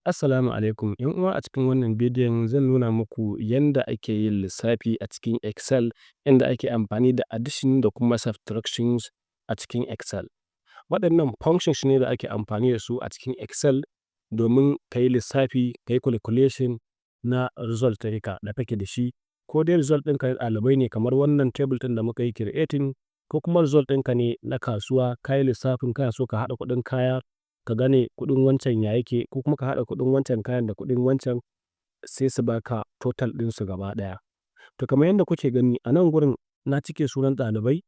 Assalamu alaikum. ‘Yan uwa, a cikin wannan bidiyon zan nuna muku yanda ake yin lissafi a cikin Excel, inda ake amfani da addition da kuma subtractions a cikin Excel. Waɗannan functions ne da ake amfani da su a cikin Excel domin ka yi lissafi, ka yi calculation na result ɗinka da kake da shi, ko dai result ɗinka na ɗalibai ne kamar wannan table ɗin da muka yi creating, ko kuma result ɗinka ne na kasuwa, ka yi lissafin kana so ka haɗa kuɗin kaya, ka gane kuɗin wancan ya yake, ko kuma ka haɗa kuɗin wancan kayan da kuɗin wancan sai su baka total ɗinsu gaba ɗaya. To kamar yadda kuke gani a nan gurin na cike sunan ɗalibai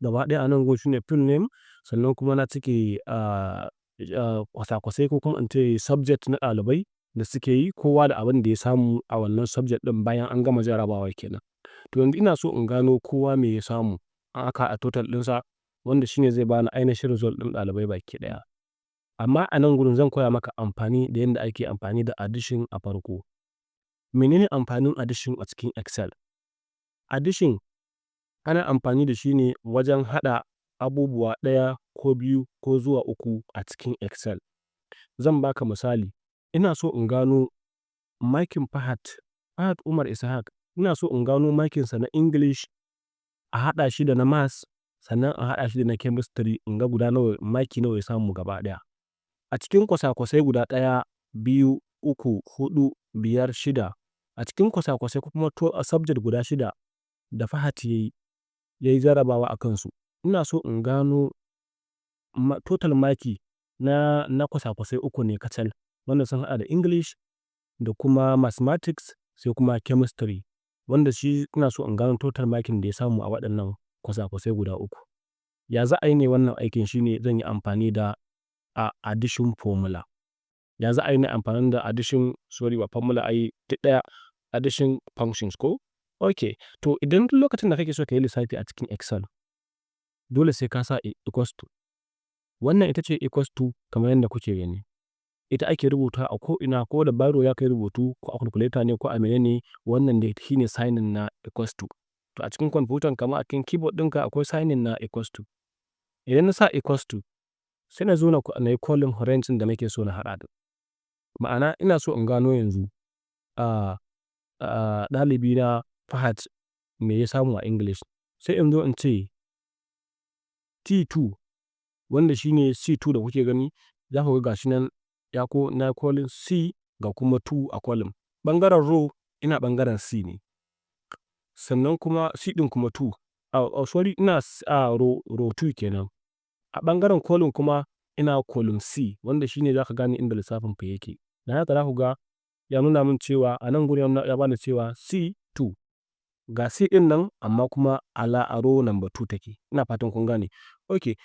gaba ɗaya a nan gurin shine full name, sannan kuma na cike kwasa-kwasai ko kuma in ce subject na ɗalibai da suke yi, kowa da abin da ya samu a wannan subject ɗin bayan an gama jarabawa kenan. To yanzu ina so in gano kowa me ya samu in aka haɗa total ɗinsa, wanda shine zai bani ainihin result ɗin ɗalibai baki ɗaya. Amma a nan gurin zan koya maka amfani da yanda ake amfani da addition a farko. Menene amfanin addition a cikin Excel? Addition ana amfani da shi ne wajen haɗa abubuwa ɗaya ko biyu ko zuwa uku a cikin Excel. Zan baka misali, ina so in gano makin Fahad Umar Ishaq, ina so in gano makinsa na English a haɗa shi da na Maths, sannan a haɗa shi da na Chemistry, in ga guda nawa maki nawa ya samu gaba ɗaya. A cikin kwasa-kwasai guda ɗaya, biyu, uku, huɗu, biyar, shida, a cikin kwasa-kwasai ko kuma subject guda shida da Fahad ya yi jarabawa a kansu, ina so in gano total maki na kwasa-kwasai uku ne kacal, wanda sun haɗa da English da kuma Mathematics sai kuma Chemistry, wanda shi ina so in gano total makin da ya samu a waɗannan kwasa-kwasai guda uku. Ya za a yi ne wannan aikin? Shi ne zan yi amfani da addition formula. Ya za a yi ne amfani da addition, sorry ba formula, duk ɗaya, addition functions ko? Ok, to idan duk lokacin da kake so ka yi lissafi a cikin Excel, dole sai ka sa equals to. Wannan ita ce equals to kamar yadda kuke gani. Ita ake rubuta a ko'ina, ko da biro za ka yi rubutu, ko a calculator ne ko a mene ne, wannan dai shi ne signing na equals to. To a cikin kwamfutan kama a cikin keyboard ɗinka akwai signing na equals to. Idan na sa equals to, sai na zo na yi column range ɗin da nake so na haɗa da. Ma'ana ina so in gano yanzu ɗalibi na Fahad me ya samu a English, sai in zo in ce T2, wanda shi ne C2 da kuke gani, za ku ga gashi nan na column C ga kuma 2 a column. Ɓangaren row ina ɓangaren C ne, sannan kuma C ɗin kuma 2, sorry, ina row 2 kenan. A ɓangaren column kuma ina column C, wanda shi ne za ka gane inda lissafin fa yake. Don haka za ku ga ya nuna min cewa a nan gurin ya bani cewa C2. Ga C ɗin nan amma kuma a row number 2 take. Ina fatan kun gane. Ok,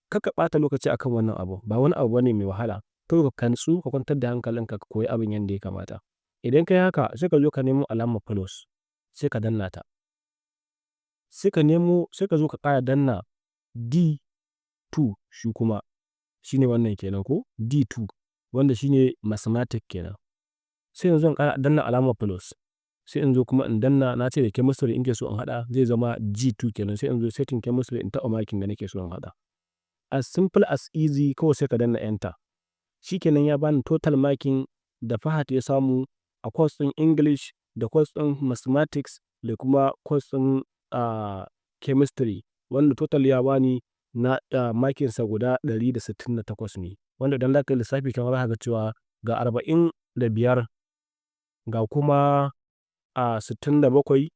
kar ka ɓata lokaci a kan wannan abu, ba wani abu bane mai wahala. Kawai ka natsu, ka kwantar da hankalinka, ka koyi abin yanda ya kamata. Idan ka yi haka sai ka zo ka nemo alamar plus, sai ka danna ta. Sai ka zo ka ƙara danna D2 shi kuma, shi ne wannan kenan ko? D2, wanda shi ne Mathematics kenan. Sai yanzu in ƙara danna alamar plus, sai in zo kuma in danna, na ce da Chemistry in ke so in haɗa, zai zama G2 kenan, sai in zo setting Chemistry in taɓa makin da nake so in haɗa. As simple as easy, kawai sai ka danna enter. Shi kenan ya bani total makin da Fahad ya samu a course ɗin English da course ɗin Mathematics da kuma course ɗin Chemistry, wanda total ya bani na makinsa guda 168 ne, wanda idan za ka yi lissafi kamar za ka ga cewa ga 45 ga kuma 67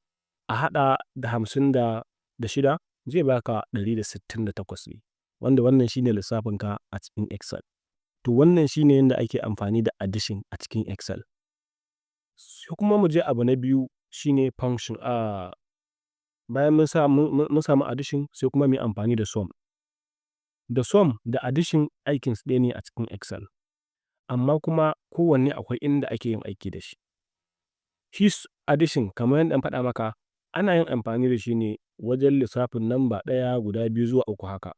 a haɗa da 56 zai baka 168 ne, wanda wannan shi ne lissafinka a cikin Excel. To wannan shi ne yanda ake amfani da addition a cikin Excel. Sai kuma mu je abu na biyu, shi ne function. Bayan mun samu addition, sai kuma mu yi amfani da sum. Da sum da addition aikinsu ɗaya ne a cikin Excel, amma kuma kowanne akwai inda ake yin aiki da shi. Shi addition kamar yadda na faɗa maka, ana yin amfani da shi ne wajen lissafin namba ɗaya, guda biyu zuwa uku haka.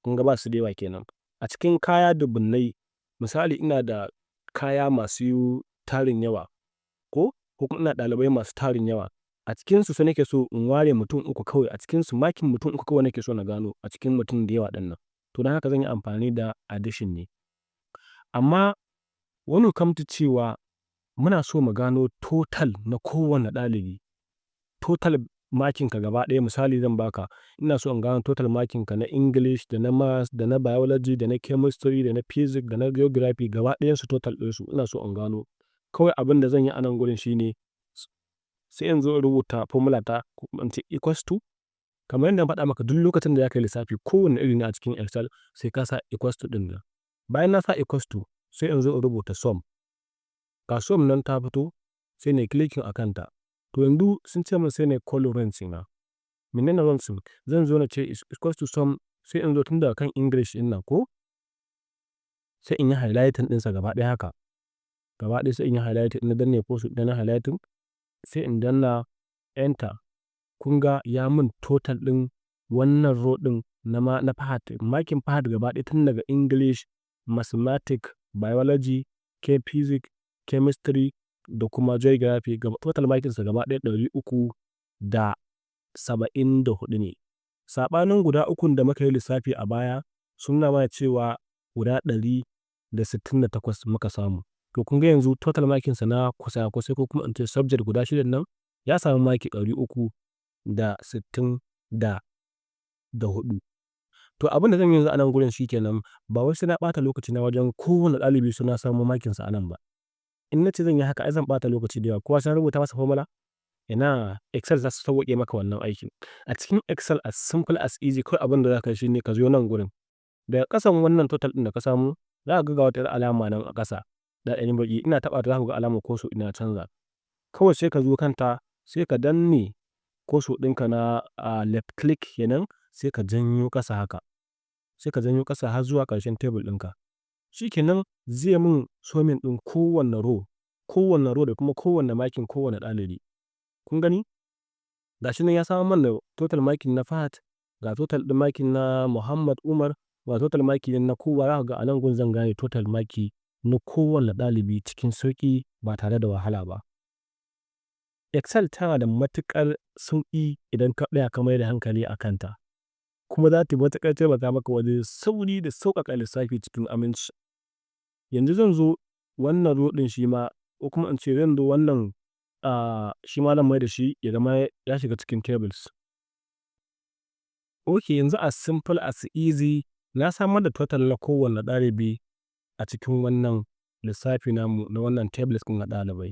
Kun ga ba su da yawa kenan. A cikin kaya dubunnai, misali ina da kaya masu tarin yawa ko kuma ina ɗalibai masu tarin yawa. A cikinsu sai nake so in ware mutum uku kawai, a cikinsu makin mutum uku kawai nake so na gano a cikin mutum da yawa ɗin nan. To don haka zan yi amfani da addition ne. Amma When it come to cewa muna so mu gano total na kowane ɗalibi, total makinka gaba ɗaya misali zan baka, ina so in gano total makinka na English da na Maths da na Biology da na Chemistry da na Physics da na Geography gaba ɗayansu total ɗinsu ina so in gano. Kawai abin da zan yi a nan gurin shine sai in zo in rubuta formula ta ko in ce equals to, kamar yadda na faɗa maka duk lokacin da za ka yi lissafi kowane iri ne a cikin Excel sai ka sa equals to ɗin nan. Bayan na sa equals to sai in zo in rubuta sum. Ga sum nan ta fito sai na yi clicking a kanta. To yanzu sun ce min sai na yi calling range ɗina. Menene range ɗin? Zan zo na ce is equals to sum sai in zo tun daga kan English ɗin nan ko sai in yi highlighting ɗinsa gaba ɗaya haka. Gaba ɗaya sai in yi highlighting na danne pause ɗin na highlighting sai in danna enter. Kun ga ya min total ɗin wannan row ɗin na part, makin part gaba ɗaya tun daga English, Mathematics, Biology, Physics, Chemistry da kuma Geography total makinsa gaba ɗaya 374 ne. Saɓanin guda ukun da muka yi lissafi a baya sun nuna mana cewa guda 168 muka samu. To kun ga yanzu total makinsa na kwasa-kwasai ko kuma in ce subject guda shidan nan ya samu maki 364. To abin da zan yi yanzu a nan gurin shi kenan ba wai sai na ɓata lokacina wajen kowane ɗalibi sai na samo makinsa a nan ba. In na ce zan yi haka ai zan ɓata lokaci da yawa. Kowa sai na rubuta masa formula? Ina Excel za su sauwaƙe maka wannan aikin. A cikin Excel as simple as easy kawai abin da za ka yi shine ka zo nan gurin. Daga ƙasan wannan total ɗin da ka samu za ka ga wata alama nan a ƙasa da ɗan baƙi ina taɓa ta za ku ga alamar koso ina canza. Kawai sai ka zo kanta sai ka danne koso ɗinka na left click kenan sai ka janyo ƙasa haka. Sai ka janyo ƙasa har zuwa ƙarshen table ɗinka. Shi kenan zai min summing ɗin kowane row da kuma kowane makin kowane ɗalibi. Kun gani? Ga shi nan ya samar mana da total makin na Fahad, ga total ɗin makin na Muhammad Umar, ga total maki na kowa za ka ga a nan gun zan gane total maki na kowane ɗalibi cikin sauƙi ba tare da wahala ba. Excel tana da matuƙar sauƙi idan ka tsaya ka mai da hankali a kanta. Kuma za ta yi matuƙar taimaka maka wajen sauri da sauƙaƙa lissafi cikin aminci. Yanzu zan zo wannan row ɗin shi ma ko kuma in ce zan zo wannan shi ma zan mai da shi ya zama ya shiga cikin tables. Ok yanzu as simple as easy na samar da total na kowane ɗalibi a cikin wannan lissafi namu na wannan tables ɗin na ɗalibai.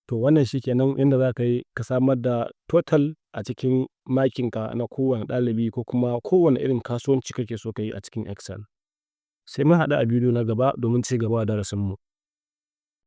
To wannan shi kenan yanda za ka yi ka samar da total a cikin makinka na kowane ɗalibi ko kuma kowane irin kasuwanci kake so ka yi a cikin Excel. Sai mun haɗu a bidiyo na gaba domin ci gaba da darasinmu.